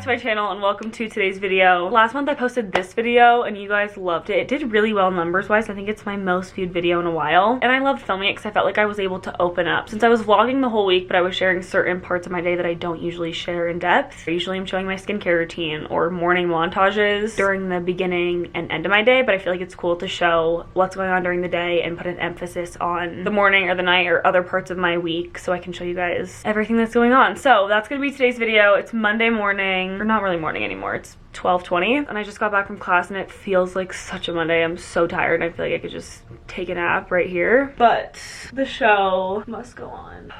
to my channel and welcome to today's video. Last month I posted this video and you guys loved it. It did really well numbers wise. I think it's my most viewed video in a while. And I loved filming it because I felt like I was able to open up. Since I was vlogging the whole week, but I was sharing certain parts of my day that I don't usually share in depth. Usually I'm showing my skincare routine or morning montages during the beginning and end of my day, but I feel like it's cool to show what's going on during the day and put an emphasis on the morning or the night or other parts of my week so I can show you guys everything that's going on. So that's gonna be today's video. It's Monday morning, or not really morning anymore, it's 12:20, and I just got back from class and it feels like such a Monday. I'm so tired and I feel like I could just take a nap right here, but the show must go on.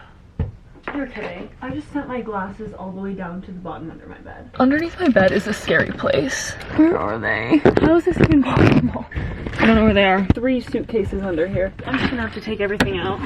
You're kidding. I just sent my glasses all the way down to the bottom under my bed. Underneath my bed is a scary place. Where are they? How is this even possible? I don't know where they are. 3 suitcases under here. I'm just gonna have to take everything out.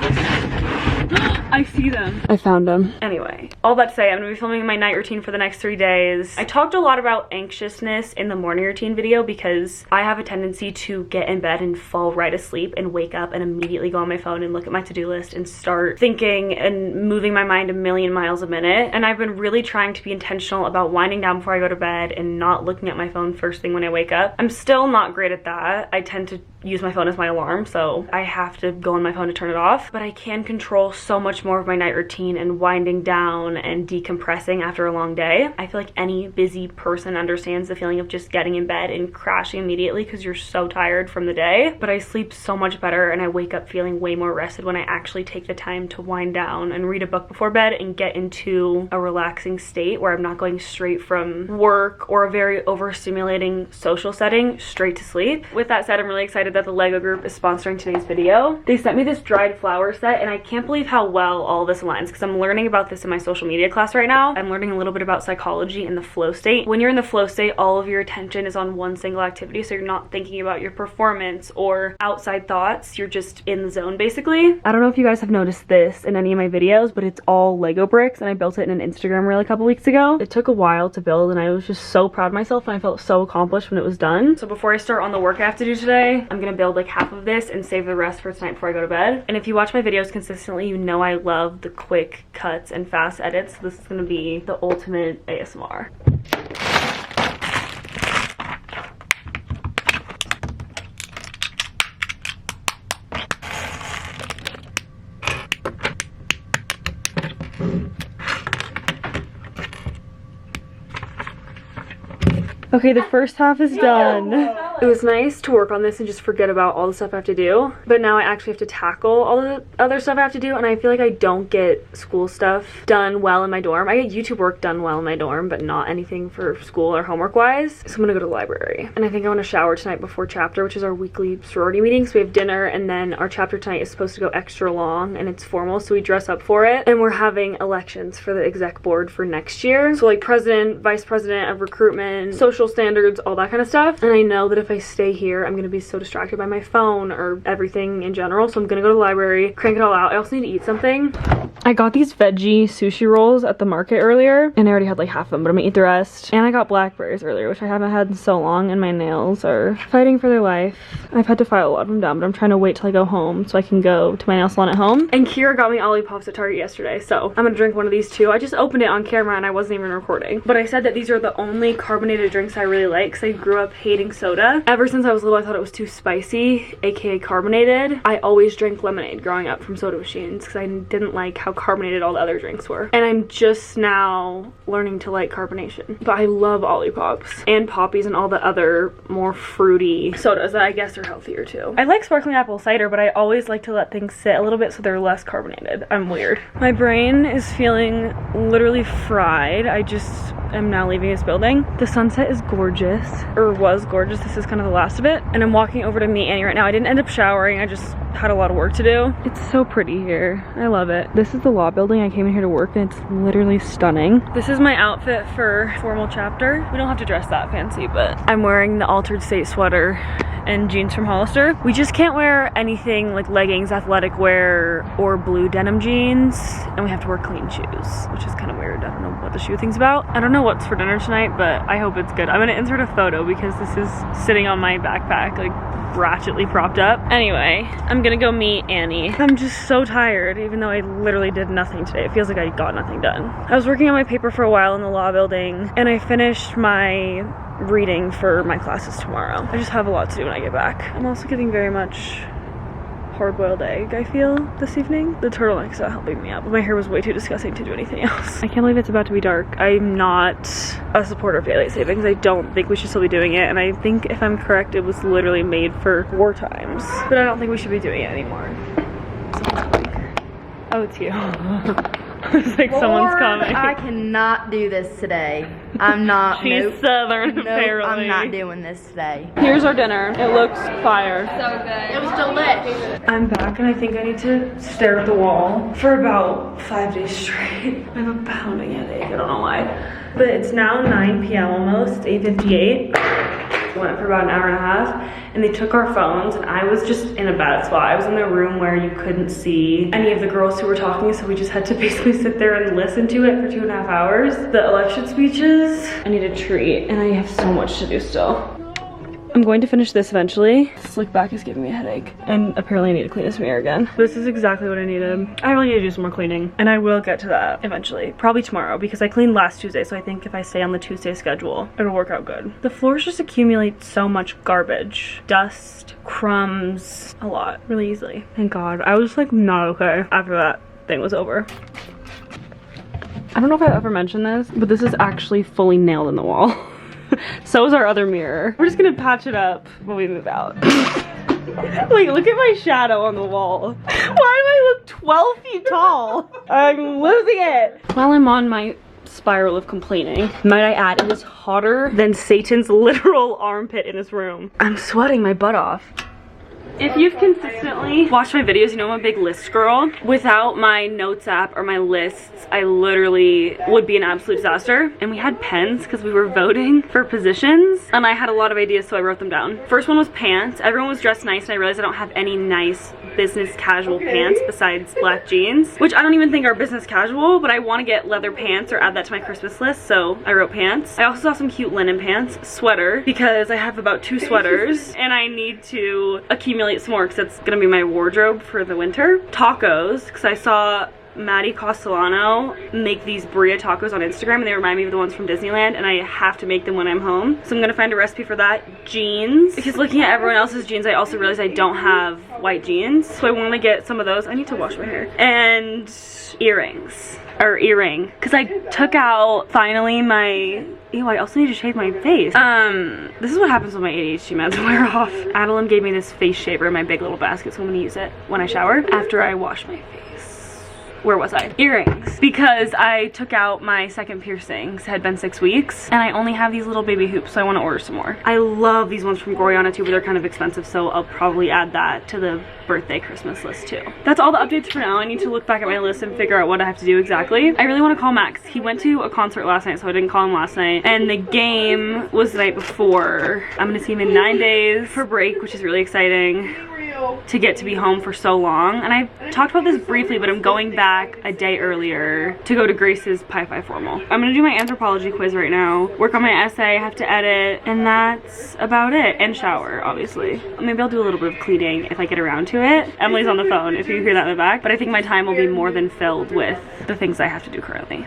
I see them. I found them. Anyway, all that to say, I'm gonna be filming my night routine for the next 3 days. I talked a lot about anxiousness in the morning routine video because I have a tendency to get in bed and fall right asleep and wake up and immediately go on my phone and look at my to-do list and start thinking and moving my mind a million miles a minute. And I've been really trying to be intentional about winding down before I go to bed and not looking at my phone first thing when I wake up. I'm still not great at that. I tend to use my phone as my alarm, so I have to go on my phone to turn it off, but I can control so much more of my night routine and winding down and decompressing after a long day. I feel like any busy person understands the feeling of just getting in bed and crashing immediately because you're so tired from the day, but I sleep so much better and I wake up feeling way more rested when I actually take the time to wind down and read a book before bed and get into a relaxing state where I'm not going straight from work or a very overstimulating social setting straight to sleep. With that said, I'm really excited that the Lego group is sponsoring today's video. They sent me this dried flower set and I can't believe how well all this aligns because I'm learning about this in my social media class right now. I'm learning a little bit about psychology and the flow state. When you're in the flow state, all of your attention is on one single activity, so you're not thinking about your performance or outside thoughts. You're just in the zone basically. I don't know if you guys have noticed this in any of my videos, but it's all Lego bricks and I built it in an Instagram reel a couple weeks ago. It took a while to build and I was just so proud of myself and I felt so accomplished when it was done. So before I start on the work I have to do today, I'm gonna build like half of this and save the rest for tonight before I go to bed. And if you watch my videos consistently, you know I love the quick cuts and fast edits. So this is gonna be the ultimate ASMR. Okay, the first half is done. It was nice to work on this and just forget about all the stuff I have to do, but now I actually have to tackle all the other stuff I have to do, and I feel like I don't get school stuff done well in my dorm. I get YouTube work done well in my dorm, but not anything for school or homework wise. So I'm gonna go to the library. And I think I want to shower tonight before chapter, which is our weekly sorority meeting. So we have dinner, and then our chapter tonight is supposed to go extra long, and it's formal, so we dress up for it. And we're having elections for the exec board for next year. So like president, vice president of recruitment, social standards, all that kind of stuff. And I know that if I stay here, I'm gonna be so distracted by my phone or everything in general. So I'm gonna go to the library, crank it all out. I also need to eat something. I got these veggie sushi rolls at the market earlier, and I already had like half of them, but I'm gonna eat the rest. And I got blackberries earlier, which I haven't had in so long, and my nails are fighting for their life. I've had to file a lot of them down, but I'm trying to wait till I go home so I can go to my nail salon at home. And Kira got me Olipop's at Target yesterday, so I'm gonna drink one of these too. I just opened it on camera and I wasn't even recording, but I said that these are the only carbonated drinks I really like because I grew up hating soda. Ever since I was little, I thought it was too spicy, aka carbonated. I always drank lemonade growing up from soda machines because I didn't like how carbonated all the other drinks were. And I'm just now learning to like carbonation. But I love Olipops and Poppies and all the other more fruity sodas that I guess are healthier too. I like sparkling apple cider, but I always like to let things sit a little bit so they're less carbonated. I'm weird. My brain is feeling literally fried. I just am now leaving this building. The sunset is gorgeous, or was gorgeous. This is kind of the last of it. And I'm walking over to meet Annie right now. I didn't end up showering. I just had a lot of work to do. It's so pretty here. I love it. This is the law building. I came in here to work and it's literally stunning. This is my outfit for formal chapter. We don't have to dress that fancy, but I'm wearing the Altered State sweater and jeans from Hollister. We just can't wear anything like leggings, athletic wear, or blue denim jeans, and we have to wear clean shoes, which is kind of weird. I don't know what the shoe thing's about. I don't know what's for dinner tonight, but I hope it's good. I'm gonna insert a photo because this is sitting on my backpack like ratchetly propped up. Anyway, I'm gonna go meet Annie. I'm just so tired, even though I literally did nothing today. It feels like I got nothing done. I was working on my paper for a while in the law building, and I finished my reading for my classes tomorrow. I just have a lot to do when I get back. I'm also getting very much hard-boiled egg, I feel, this evening. The turtleneck's not helping me out, but my hair was way too disgusting to do anything else. I can't believe it's about to be dark. I'm not a supporter of daylight savings. I don't think we should still be doing it, and I think, if I'm correct, it was literally made for war times. But I don't think we should be doing it anymore. Oh, it's you. It's like Lord, someone's coming. I cannot do this today. I'm not. She's Southern, nope, apparently. I'm not doing this today. Here's our dinner. It looks fire. So good. It was delicious. I'm back and I think I need to stare at the wall for about 5 days straight. I have a pounding headache. I don't know why. But it's now 9 p.m. almost, 8:58. Went for about an hour and a half, and they took our phones, and I was just in a bad spot. I was in the room where you couldn't see any of the girls who were talking, so we just had to basically sit there and listen to it for 2.5 hours. The election speeches, I need a treat, and I have so much to do still. I'm going to finish this eventually. Slick back is giving me a headache, and apparently I need to clean this mirror again. This is exactly what I needed. I really need to do some more cleaning, and I will get to that eventually. Probably tomorrow, because I cleaned last Tuesday, so I think if I stay on the Tuesday schedule, it'll work out good. The floors just accumulate so much garbage, dust, crumbs, a lot, really easily. Thank God. I was like not okay after that thing was over. I don't know if I've ever mentioned this, but this is actually fully nailed in the wall. So is our other mirror. We're just gonna patch it up when we move out. Like, look at my shadow on the wall. Why do I look 12 feet tall? I'm losing it. While I'm on my spiral of complaining, might I add, it is hotter than Satan's literal armpit in this room. I'm sweating my butt off. If you've consistently watched my videos, you know I'm a big list girl. Without my notes app or my lists, I literally would be an absolute disaster. And we had pens because we were voting for positions, and I had a lot of ideas, so I wrote them down. First one was pants. Everyone was dressed nice, and I realized I don't have any nice business casual pants besides black jeans, which I don't even think are business casual, but I want to get leather pants or add that to my Christmas list, so I wrote pants. I also saw some cute linen pants, sweater, because I have about 2 sweaters, and I need to accumulate some more because that's gonna be my wardrobe for the winter. Tacos, because I saw Maddie Castellano make these burrito tacos on Instagram, and they remind me of the ones from Disneyland, and I have to make them when I'm home, so I'm gonna find a recipe for that. Jeans, because looking at everyone else's jeans, I also realized I don't have white jeans, so I want to get some of those. I need to wash my hair. And earrings, or earring, because I took out finally my, ew, I also need to shave my face. This is what happens when my ADHD meds wear off. Adeline gave me this face shaver in my big little basket, so I'm gonna use it when I shower after I wash my face. Where was I? Earrings. Because I took out my second piercings, had been 6 weeks, and I only have these little baby hoops, so I want to order some more. I love these ones from Goriana too, but they're kind of expensive, so I'll probably add that to the birthday Christmas list too. That's all the updates for now. I need to look back at my list and figure out what I have to do exactly. I really want to call Max. He went to a concert last night, so I didn't call him last night, and the game was the night before. I'm gonna see him in 9 days for break, which is really exciting to get to be home for so long. And I talked about this briefly, but I'm going back a day earlier to go to Grace's Pi Phi formal. I'm gonna do my anthropology quiz right now, work on my essay, have to edit, and that's about it. And shower, obviously. Maybe I'll do a little bit of cleaning if I get around to it. Emily's on the phone if you hear that in the back, but I think my time will be more than filled with the things I have to do currently.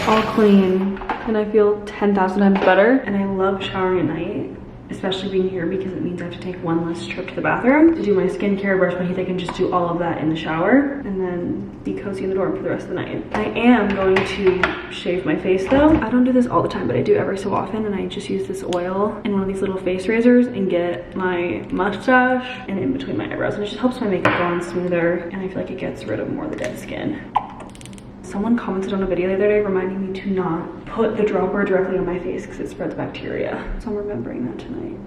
All clean, and I feel 10,000 times better, and I love showering at night, especially being here, because it means I have to take one less trip to the bathroom to do my skincare, brush my teeth. I can just do all of that in the shower and then be cozy in the dorm for the rest of the night. I am going to shave my face though. I don't do this all the time, but I do every so often, and I just use this oil and one of these little face razors and get my mustache and in between my eyebrows, and it just helps my makeup go on smoother, and I feel like it gets rid of more of the dead skin. Someone commented on a video the other day reminding me to not put the dropper directly on my face because it spreads bacteria. So I'm remembering that tonight.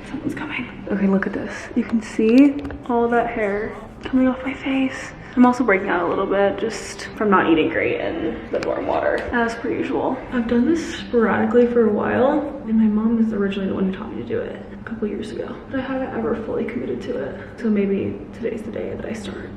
Someone's coming. Okay, look at this. You can see all of that hair coming off my face. I'm also breaking out a little bit just from not eating great and the warm water, as per usual. I've done this sporadically for a while, and my mom is originally the one who taught me to do it a couple years ago, but I haven't ever fully committed to it. So maybe today's the day that I start.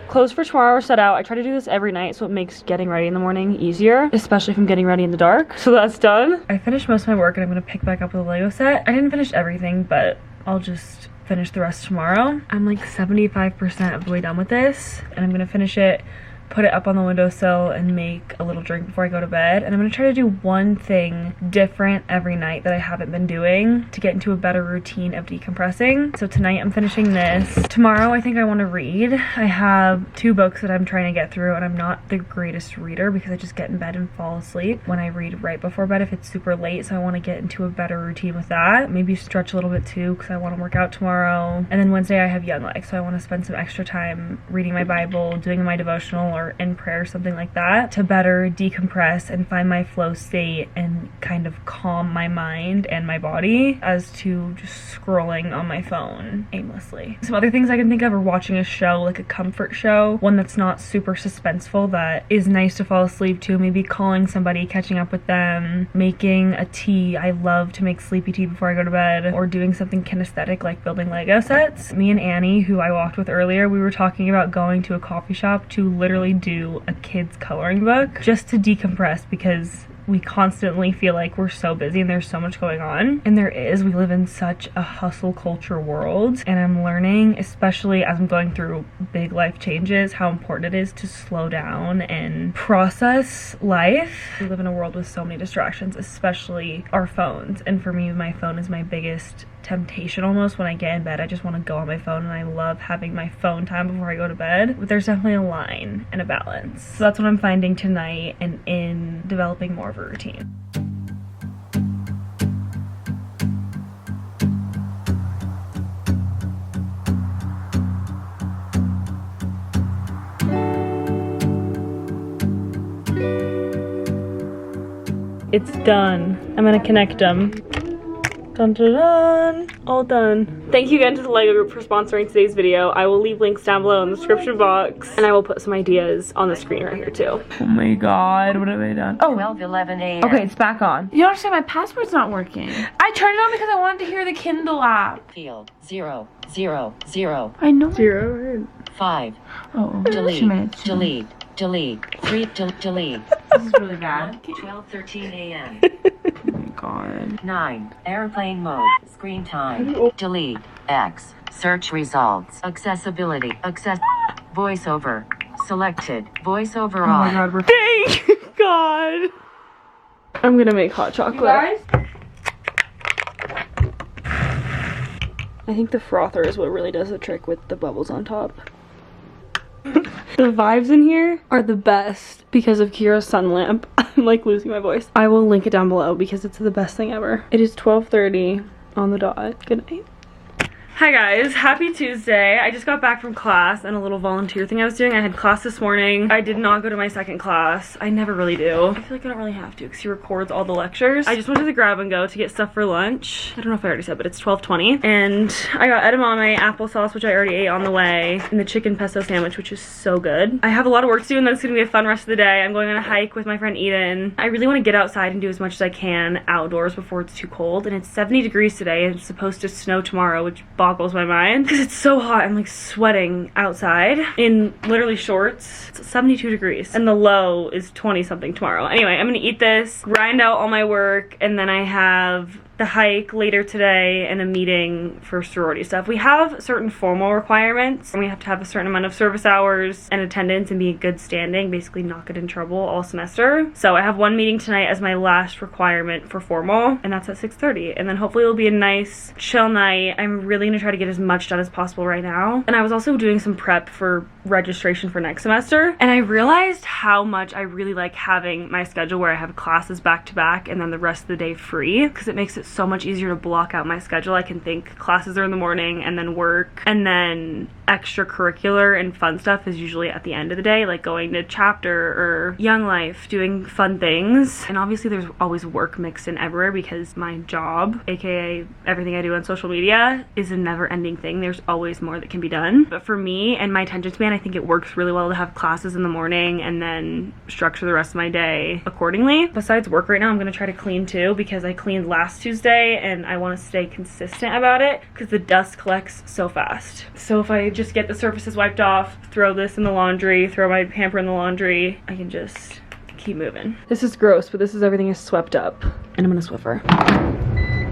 Clothes for tomorrow are set out. I try to do this every night so it makes getting ready in the morning easier, especially if I'm getting ready in the dark. So that's done. I finished most of my work and I'm gonna pick back up with a Lego set. I didn't finish everything, but I'll just finish the rest tomorrow. I'm like 75% of the way done with this, and I'm gonna finish it, put it up on the windowsill, and make a little drink before I go to bed. And I'm gonna try to do one thing different every night that I haven't been doing to get into a better routine of decompressing. So tonight I'm finishing this. Tomorrow I think I want to read. I have 2 books that I'm trying to get through, and I'm not the greatest reader because I just get in bed and fall asleep when I read right before bed if it's super late. So I want to get into a better routine with that. Maybe stretch a little bit too because I want to work out tomorrow. And then Wednesday I have Young Life, so I want to spend some extra time reading my Bible, doing my devotional, or in prayer, something like that, to better decompress and find my flow state and kind of calm my mind and my body as to just scrolling on my phone aimlessly. Some other things I can think of are watching a show, like a comfort show, one that's not super suspenseful that is nice to fall asleep to, maybe calling somebody, catching up with them, making a tea. I love to make sleepy tea before I go to bed, or doing something kinesthetic like building Lego sets. Me and Annie, who I walked with earlier, we were talking about going to a coffee shop to literally do a kid's coloring book just to decompress because we constantly feel like we're so busy and there's so much going on. And there is. We live in such a hustle culture world, and I'm learning, especially as I'm going through big life changes, how important it is to slow down and process life. We live in a world with so many distractions, especially our phones. And for me, my phone is my biggest temptation almost. When I get in bed, I just want to go on my phone, and I love having my phone time before I go to bed. But there's definitely a line and a balance. So that's what I'm finding tonight and in developing more of a routine. It's done. I'm gonna connect them. Dun, dun, dun. All done. Thank you again to the Lego group for sponsoring today's video. I will leave links down below in the description box, and I will put some ideas on the screen right here too. Oh my god, what have I done? Oh, 12:11 a.m. okay, it's back on. You don't understand, my password's not working. I turned it on because I wanted to hear the Kindle app. Field 0 0 0 I know. 0. 5. Oh, Delete. Delete. Delete. 3. Delete. This is really bad. 12:13 a.m. Oh my god. 9. Airplane mode. Screen time. Delete. X. Search results. Accessibility. Voiceover. Selected. Voiceover Oh my on. god, we're Thank God. I'm gonna make hot chocolate. I think the frother is what really does the trick with the bubbles on top. The vibes in here are the best because of Kira's sun lamp. I'm like losing my voice. I will link it down below because it's the best thing ever. It is 12:30 on the dot. Good night. Hi guys, happy Tuesday. I just got back from class and a little volunteer thing I was doing. I had class this morning. I did not go to my second class. I never really do. I feel like I don't really have to because he records all the lectures. I just went to the grab and go to get stuff for lunch. I don't know if I already said, but it's 12:20. And I got edamame, applesauce, which I already ate on the way, and the chicken pesto sandwich, which is so good. I have a lot of work to do, and then it's gonna be a fun rest of the day. I'm going on a hike with my friend Eden. I really want to get outside and do as much as I can outdoors before it's too cold. And it's 70 degrees today, and it's supposed to snow tomorrow, which boggles my mind because it's so hot. I'm like sweating outside in literally shorts. It's 72 degrees and the low is 20 something tomorrow. Anyway, I'm gonna eat this, grind out all my work, and then I have the hike later today and a meeting for sorority stuff. We have certain formal requirements, and we have to have a certain amount of service hours and attendance and be in good standing, basically not get in trouble all semester. So I have one meeting tonight as my last requirement for formal, and that's at 6:30. And then hopefully it'll be a nice chill night. I'm really gonna try to get as much done as possible right now. And I was also doing some prep for registration for next semester, and I realized how much I really like having my schedule where I have classes back to back and then the rest of the day free, because it makes it so much easier to block out my schedule. I can think classes are in the morning and then work, and then extracurricular and fun stuff is usually at the end of the day, like going to chapter or Young Life, doing fun things. And obviously there's always work mixed in everywhere because my job, aka everything I do on social media, is a never-ending thing. There's always more that can be done. But for me and my attention span, I think it works really well to have classes in the morning and then structure the rest of my day accordingly. Besides work right now, I'm gonna try to clean too, because I cleaned last Tuesday Tuesday, and I want to stay consistent about it because the dust collects so fast. So if I just get the surfaces wiped off, throw this in the laundry, throw my hamper in the laundry, I can just keep moving. This is gross, but everything is swept up, and I'm gonna Swiffer.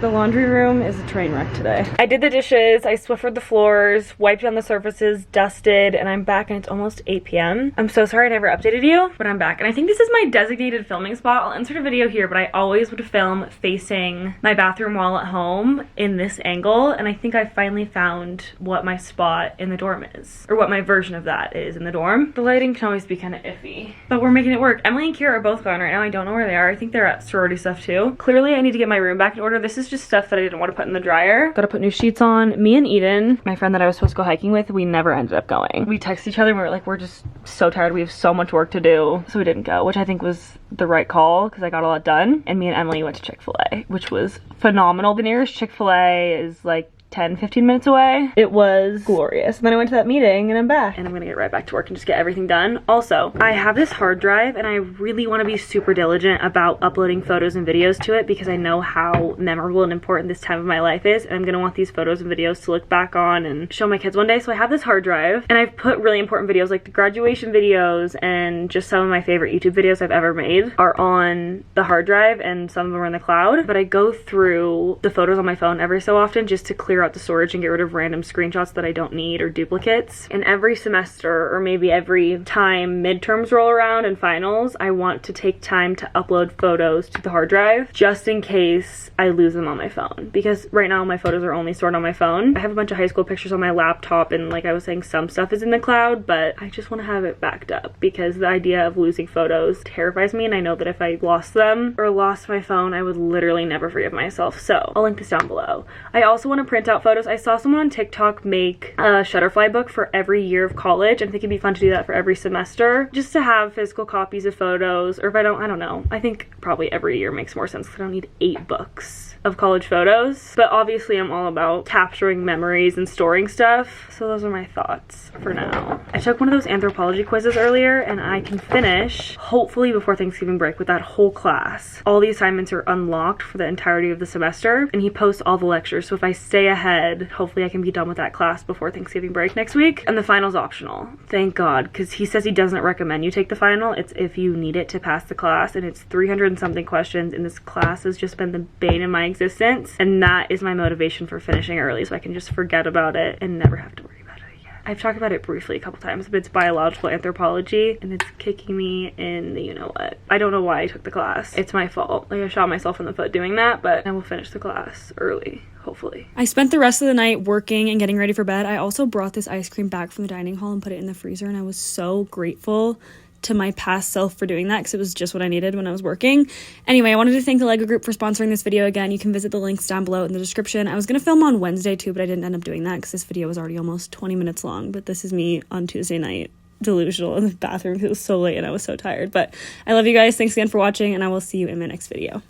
The laundry room is a train wreck today. I did the dishes, I Swiffered the floors, wiped down the surfaces, dusted, and I'm back and it's almost 8 p.m. I'm so sorry I never updated you, but I'm back. And I think this is my designated filming spot. I'll insert a video here, but I always would film facing my bathroom wall at home in this angle. And I think I finally found what my spot in the dorm is, or what my version of that is in the dorm. The lighting can always be kind of iffy, but we're making it work. Emily and Kira are both gone right now. I don't know where they are. I think they're at sorority stuff too. Clearly I need to get my room back in order. This is just stuff that I didn't want to put in the dryer. Gotta put new sheets on. Me and Eden, my friend that I was supposed to go hiking with, we never ended up going. We texted each other and we were like, we're just so tired. We have so much work to do. So we didn't go, which I think was the right call because I got a lot done. And me and Emily went to Chick-fil-A, which was phenomenal. The nearest Chick-fil-A is like 10-15 minutes away. It was glorious. And then I went to that meeting and I'm back. And I'm gonna get right back to work and just get everything done. Also, I have this hard drive and I really want to be super diligent about uploading photos and videos to it because I know how memorable and important this time of my life is. And I'm gonna want these photos and videos to look back on and show my kids one day. So I have this hard drive and I've put really important videos like the graduation videos and just some of my favorite YouTube videos I've ever made are on the hard drive and some of them are in the cloud. But I go through the photos on my phone every so often just to clear out the storage and get rid of random screenshots that I don't need or duplicates. And every semester or maybe every time midterms roll around and finals, I want to take time to upload photos to the hard drive just in case I lose them on my phone, because right now my photos are only stored on my phone. I have a bunch of high school pictures on my laptop and like I was saying, some stuff is in the cloud, but I just want to have it backed up because the idea of losing photos terrifies me, and I know that if I lost them or lost my phone, I would literally never forgive myself. So I'll link this down below. I also want to print out photos. I saw someone on TikTok make a Shutterfly book for every year of college. I think it'd be fun to do that for every semester, just to have physical copies of photos. Or if I don't know. I think probably every year makes more sense because I don't need 8 books of college photos. But obviously I'm all about capturing memories and storing stuff. So those are my thoughts for now. I took one of those anthropology quizzes earlier and I can finish hopefully before Thanksgiving break with that whole class. All the assignments are unlocked for the entirety of the semester and he posts all the lectures. So if I stay ahead, hopefully I can be done with that class before Thanksgiving break next week. And the final's optional. Thank God, because he says he doesn't recommend you take the final. It's if you need it to pass the class, and it's 300 and something questions, and this class has just been the bane of my existence, and that is my motivation for finishing early so I can just forget about it and never have to worry about it again. I've talked about it briefly a couple times, but it's biological anthropology and it's kicking me in the you-know-what. I don't know why I took the class. It's my fault. Like I shot myself in the foot doing that, but I will finish the class early. Hopefully. I spent the rest of the night working and getting ready for bed. I also brought this ice cream back from the dining hall and put it in the freezer, and I was so grateful to my past self for doing that because it was just what I needed when I was working. Anyway, I wanted to thank the Lego group for sponsoring this video. Again, you can visit the links down below in the description. I was going to film on Wednesday too, but I didn't end up doing that because this video was already almost 20 minutes long. But this is me on Tuesday night, delusional in the bathroom because it was so late and I was so tired. But I love you guys. Thanks again for watching, and I will see you in my next video.